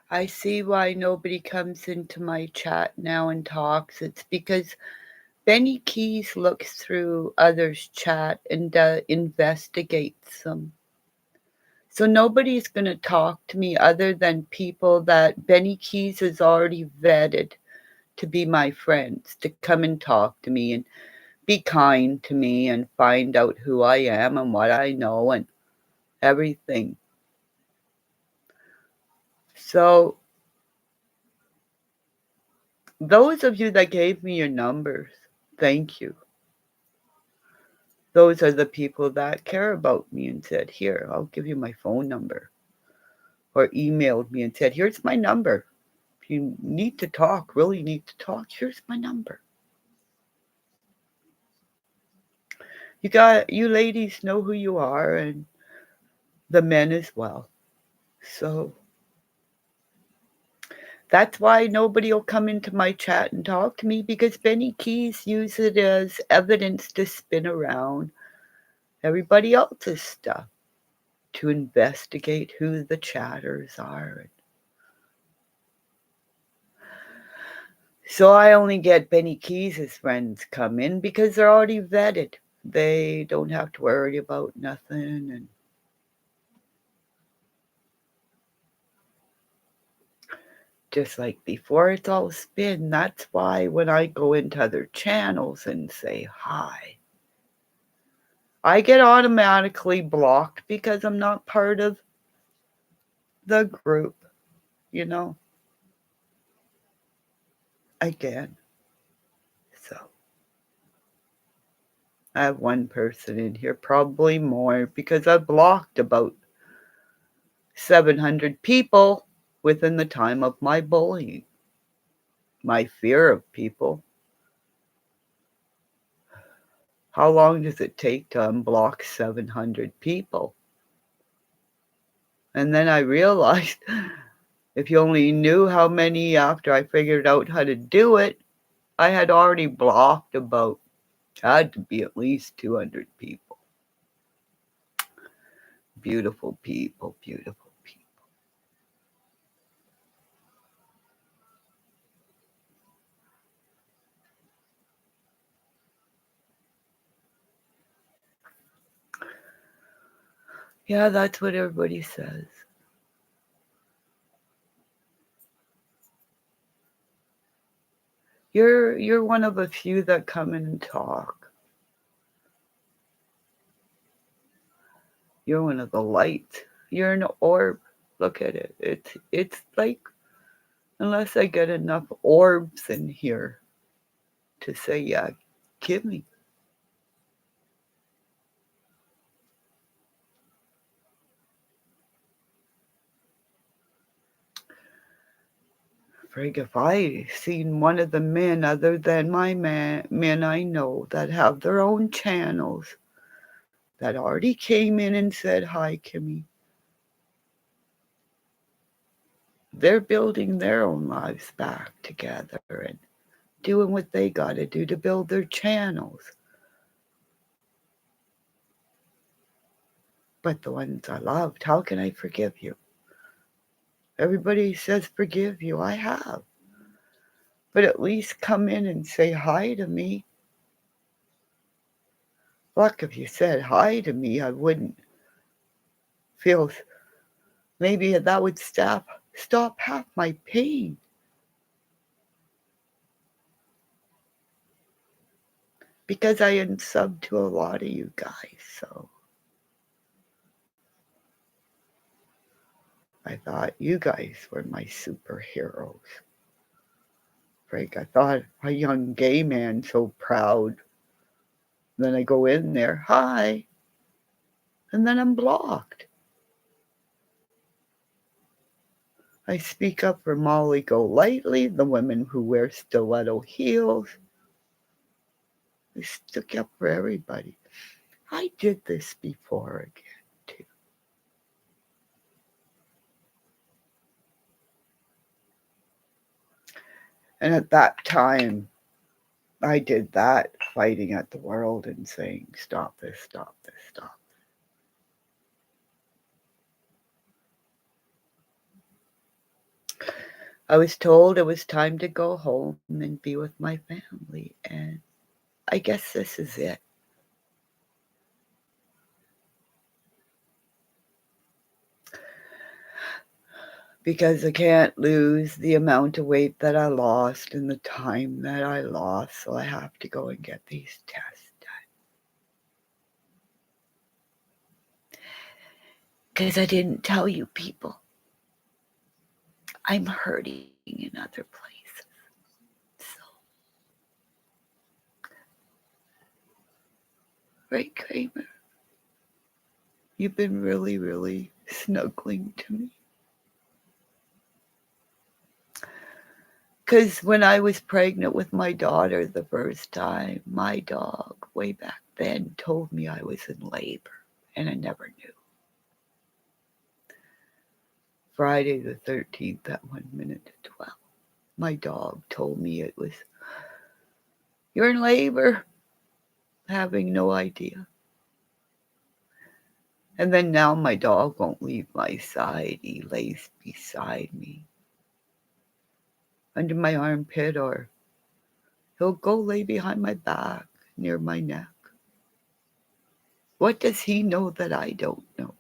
I see why nobody comes into my chat now and talks. It's because Benny Keys looks through others' chat and investigates them. So nobody's going to talk to me other than people that Benny Keys has already vetted to be my friends, to come and talk to me and be kind to me and find out who I am and what I know and everything. So those of you that gave me your numbers, thank you. Those are the people that care about me and said, here, I'll give you my phone number. Or emailed me and said, here's my number. If you need to talk, really need to talk, here's my number. You ladies know who you are, and the men as well. So that's why nobody will come into my chat and talk to me, because Benny Keys uses it as evidence to spin around everybody else's stuff, to investigate who the chatters are. So I only get Benny Keys' friends come in because they're already vetted. They don't have to worry about nothing. And just like before, it's all spin. That's why when I go into other channels and say hi, I get automatically blocked because I'm not part of the group, you know, again. So I have one person in here, probably more, because I've blocked about 700 people within the time of my bullying, my fear of people. How long does it take to unblock 700 people? And then I realized if you only knew how many after I figured out how to do it, I had already blocked about, had to be at least 200 people. Beautiful people, beautiful people. Yeah, that's what everybody says. You're one of a few that come in and talk. You're one of the lights. You're an orb. Look at it. It's like, unless I get enough orbs in here to say, yeah, give me. Frig, if I seen one of the men other than my men I know that have their own channels that already came in and said, hi, Kimmy. They're building their own lives back together and doing what they got to do to build their channels. But the ones I loved, how can I forgive you? Everybody says forgive you. I have. But at least come in and say hi to me. Fuck, if you said hi to me, I wouldn't feel, maybe that would stop half my pain. Because I unsubbed to a lot of you guys, so I thought you guys were my superheroes. Frank, I thought a young gay man so proud. Then I go in there, hi, and then I'm blocked. I speak up for Molly Golightly, the women who wear stiletto heels. I stuck up for everybody. I did this before again, too. And at that time, I did that, fighting at the world and saying, stop this, stop this, stop. I was told it was time to go home and be with my family, and I guess this is it. Because I can't lose the amount of weight that I lost and the time that I lost, so I have to go and get these tests done. Because I didn't tell you people, I'm hurting in other places. So, right, Kramer? You've been really, really snuggling to me. Because when I was pregnant with my daughter the first time, my dog, way back then, told me I was in labor, and I never knew. Friday the 13th at 1 minute to 12, my dog told me it was, you're in labor, having no idea. And then now my dog won't leave my side. He lays beside me, under my armpit, or he'll go lay behind my back, near my neck. What does he know that I don't know?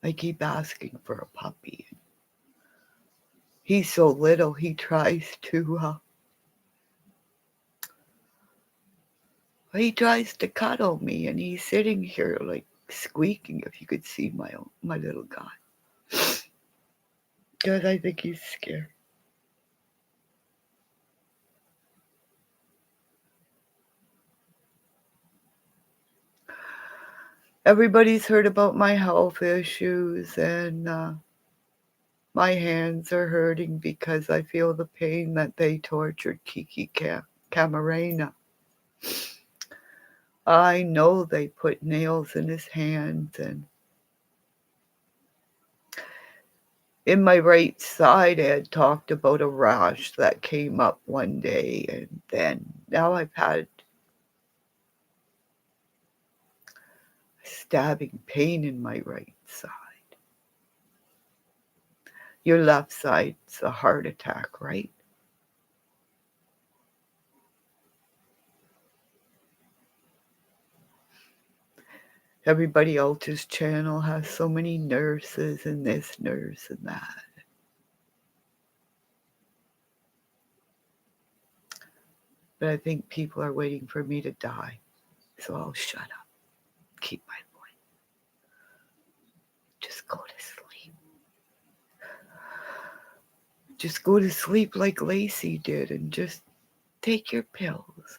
I keep asking for a puppy. He's so little, he tries to cuddle me, and he's sitting here like squeaking, if you could see my little guy. Because I think he's scared. Everybody's heard about my health issues, and my hands are hurting because I feel the pain that they tortured Kiki Camarena. I know they put nails in his hands, and in my right side I had talked about a rash that came up one day, and then now I've had stabbing pain in my right side. Your left side's a heart attack, right? Everybody else's channel has so many nurses and this nurse and that. But I think people are waiting for me to die, so I'll shut up, keep my voice. Just go to sleep. Just go to sleep like Lacey did, and just take your pills.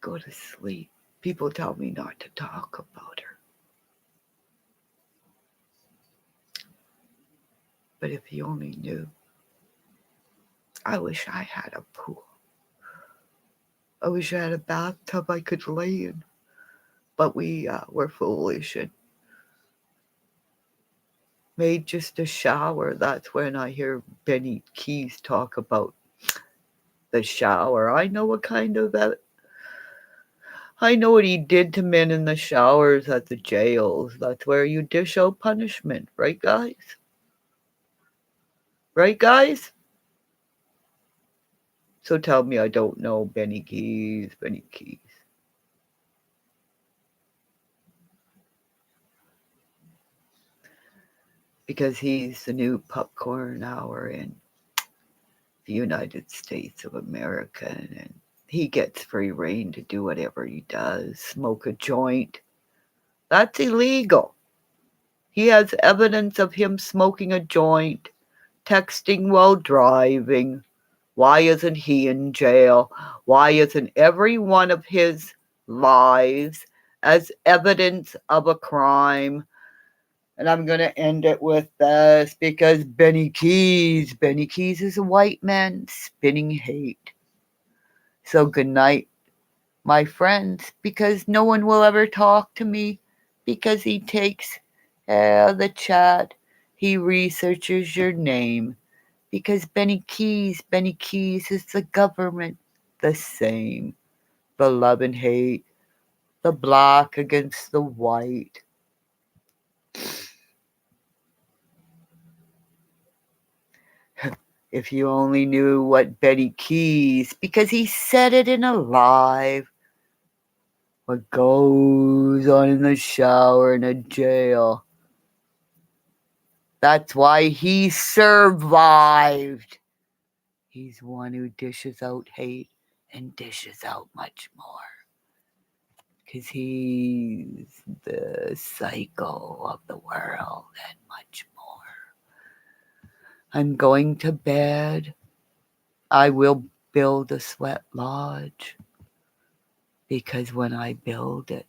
Go to sleep. People tell me not to talk about her. But if you only knew, I wish I had a pool. I wish I had a bathtub I could lay in. But we were foolish and made just a shower. That's when I hear Benny Keys talk about the shower. I know what kind of that. I know what he did to men in the showers at the jails. That's where you dish out punishment, right, guys? Right, guys? So tell me I don't know Benny Keys, Benny Keys. Because he's the new popcorn hour in the United States of America, and he gets free reign to do whatever he does. Smoke a joint. That's illegal. He has evidence of him smoking a joint, texting while driving. Why isn't he in jail? Why isn't every one of his lies as evidence of a crime? And I'm going to end it with this, because Benny Keys is a white man spinning hate. So good night, my friends, because no one will ever talk to me, because he takes the chat, he researches your name, Because Benny Keys is the government, the same. The love and hate, the black against the white. If you only knew what Benny Keys, because he said it in a live, what goes on in the shower in a jail. That's why he survived. He's one who dishes out hate and dishes out much more. Because he's the psycho of the world and much more. I'm going to bed. I will build a sweat lodge. Because when I build it,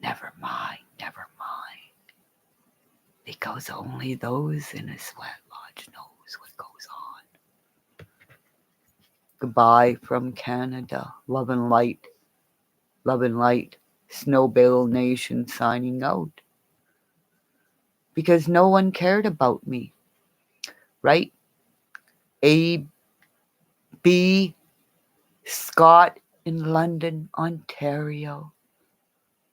never mind. Because only those in a sweat lodge knows what goes on. Goodbye from Canada. Love and light. Love and light. Snowbill Nation signing out. Because no one cared about me. Right? A. B. Scott in London, Ontario.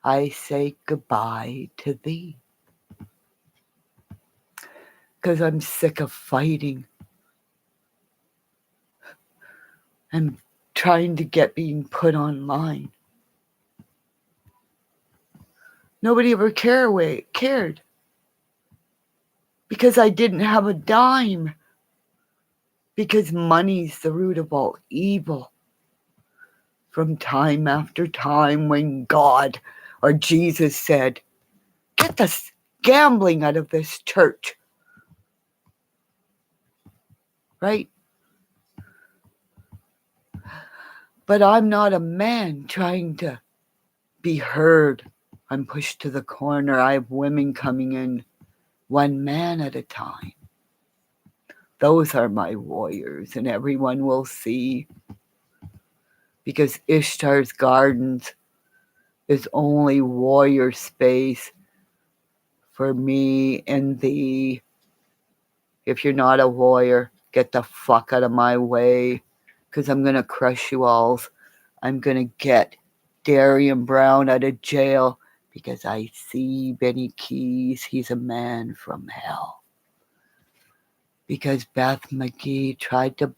I say goodbye to thee. Because I'm sick of fighting. I'm trying to get being put online. Nobody ever cared. Because I didn't have a dime. Because money's the root of all evil. From time after time when God or Jesus said, get the gambling out of this church. Right? But I'm not a man trying to be heard. I'm pushed to the corner. I have women coming in, one man at a time. Those are my warriors, and everyone will see. Because Ishtars Garden is only warrior space for me and thee. If you're not a warrior, get the fuck out of my way. Because I'm going to crush you all. I'm going to get Darian Brown out of jail. Because I see Benny Keys. He's a man from hell. Because Beth McGee tried to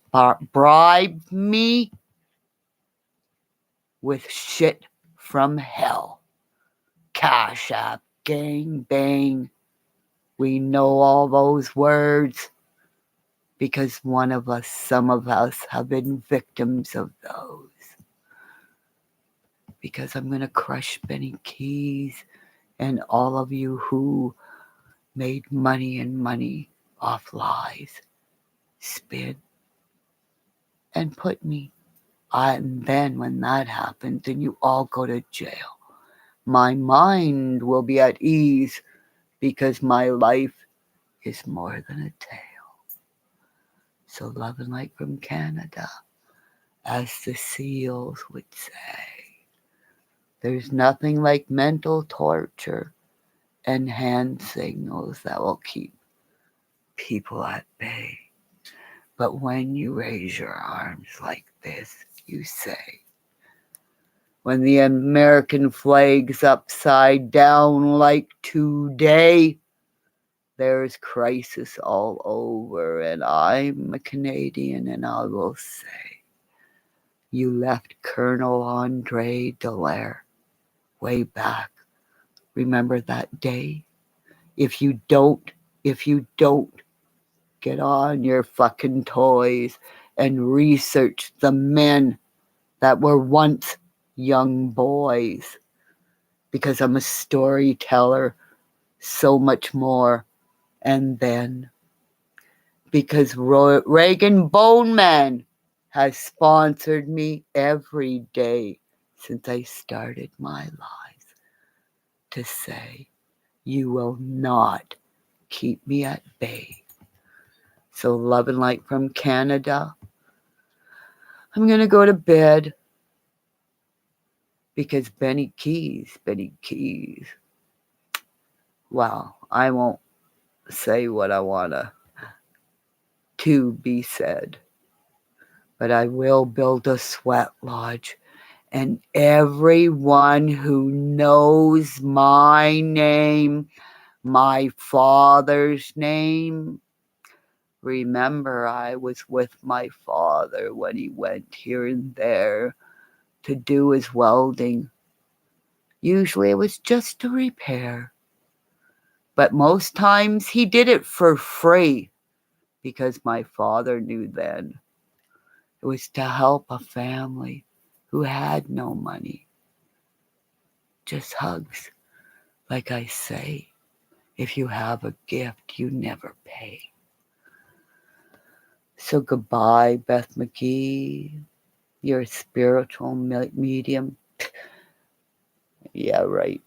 bribe me with shit from hell. Cash App, gang bang. We know all those words because some of us have been victims of those. Because I'm going to crush Benny Keys and all of you who made money off lies, spin, and put me. And then when that happens, then you all go to jail. My mind will be at ease because my life is more than a tale. So love and light from Canada, as the SEALs would say. There's nothing like mental torture and hand signals that will keep people at bay. But when you raise your arms like this, you say, when the American flag's upside down like today, there's crisis all over, and I'm a Canadian, and I will say, you left Colonel Andre Dallaire way back. Remember that day? If you don't get on your fucking toys and research the men that were once young boys, because I'm a storyteller, so much more. And then, because Reagan Boneman has sponsored me every day since I started my life to say, you will not keep me at bay. So love and light from Canada. I'm going to go to bed because Benny Keys. Well, I won't say what I want to be said. But I will build a sweat lodge. And everyone who knows my name, my father's name, remember I was with my father when he went here and there to do his welding. Usually it was just to repair. But most times he did it for free because my father knew then it was to help a family who had no money. Just hugs. Like I say, if you have a gift, you never pay. So goodbye, Beth McGee. You're a spiritual medium. Yeah, right.